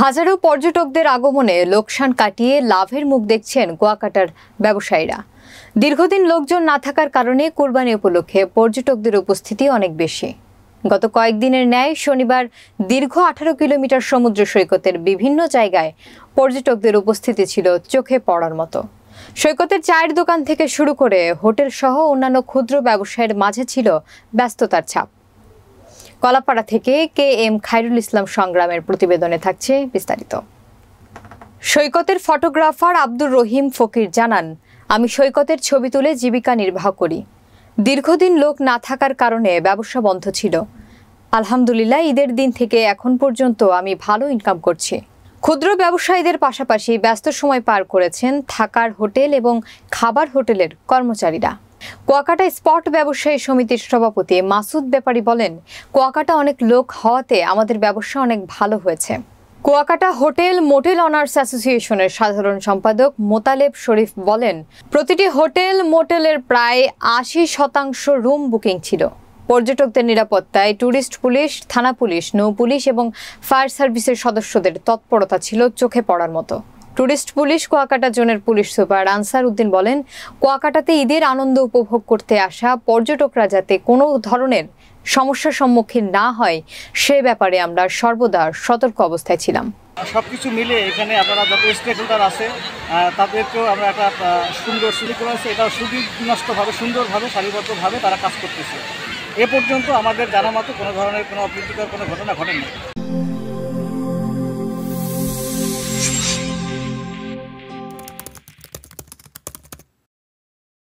হাজারো পর্যটকদের আগমনে লোকসান কাটিয়ে লাভের মুখ দেখছেন কুয়াকাটার ব্যবসায়ীরা। দীর্ঘদিন লোকজন না থাকার কারণে কোরবানি উপলক্ষে পর্যটকদের উপস্থিতি অনেক বেশি। গত কয়েকদিনের ন্যায় শনিবার দীর্ঘ 18 কিলোমিটার সমুদ্র সৈকতের বিভিন্ন জায়গায় পর্যটকদের উপস্থিতি ছিল চোখে পড়ার মতো। সৈকতের চায়ের দোকান থেকে শুরু করে হোটেল সহ অন্যান্য ক্ষুদ্র ব্যবসায়ের মাঝে ছিল ব্যস্ততার ছাপ। কলাপাড়া থেকে KM খায়রুল ইসলাম সংগ্রামের প্রতিবেদনে থাকছে বিস্তারিত। সৈকতের ফটোগ্রাফার আব্দুর রহিম ফকির জানান, আমি সৈকতের ছবি তুলে জীবিকা নির্বাহ করি। দীর্ঘদিন লোক না থাকার কারণে ব্যবসা বন্ধ ছিল। আলহামদুলিল্লাহ, ঈদের দিন থেকে এখন পর্যন্ত আমি ভালো ইনকাম করছি। ক্ষুদ্র ব্যবসায়ীদের পাশাপাশি ব্যস্ত সময় পার করেছেন থাকার হোটেল এবং খাবার হোটেলের কর্মচারীরা। কুয়াকাটা স্পট ব্যবসায়ী সমিতির সভাপতি মাসুদ ব্যাপারী বলেন, কুয়াকাটা অনেক লোক হওয়াতে আমাদের ব্যবসা অনেক ভালো হয়েছে। কুয়াকাটা হোটেল মোটেল অনার্স অ্যাসোসিয়েশনের সাধারণ সম্পাদক মোতালেব শরীফ বলেন, প্রতিটি হোটেল মোটেলের প্রায় 80% রুম বুকিং ছিল। পর্যটকদের নিরাপত্তায় ট্যুরিস্ট পুলিশ, থানা পুলিশ, নৌ পুলিশ এবং ফায়ার সার্ভিসের সদস্যদের তৎপরতা ছিল চোখে পড়ার মতো। ট্যুরিস্ট পুলিশ কুয়াকাটা জোনের পুলিশ সুপার আনসার উদ্দিন বলেন, কুয়াকাটাতে ঈদের আনন্দ উপভোগ করতে আসা পর্যটকরা যাতে কোনো ধরনের সমস্যার সম্মুখীন না হয় সে ব্যাপারে আমরা সর্বদা সতর্ক অবস্থায় ছিলাম। সবকিছু মিলে এখানে আপনারা যত স্টেক হোল্ডার আছে তাদেরকেও আমরা একটা সুন্দর সুযোগ করে আছে। এটা সুবিন্যস্তভাবে সুন্দরভাবে সারিবদ্ধভাবে তারা কাজ করতেছে। এ পর্যন্ত আমাদের জানা মতো কোনো ধরনের কোনো অপ্রীতিকর কোনো ঘটনা ঘটেনি।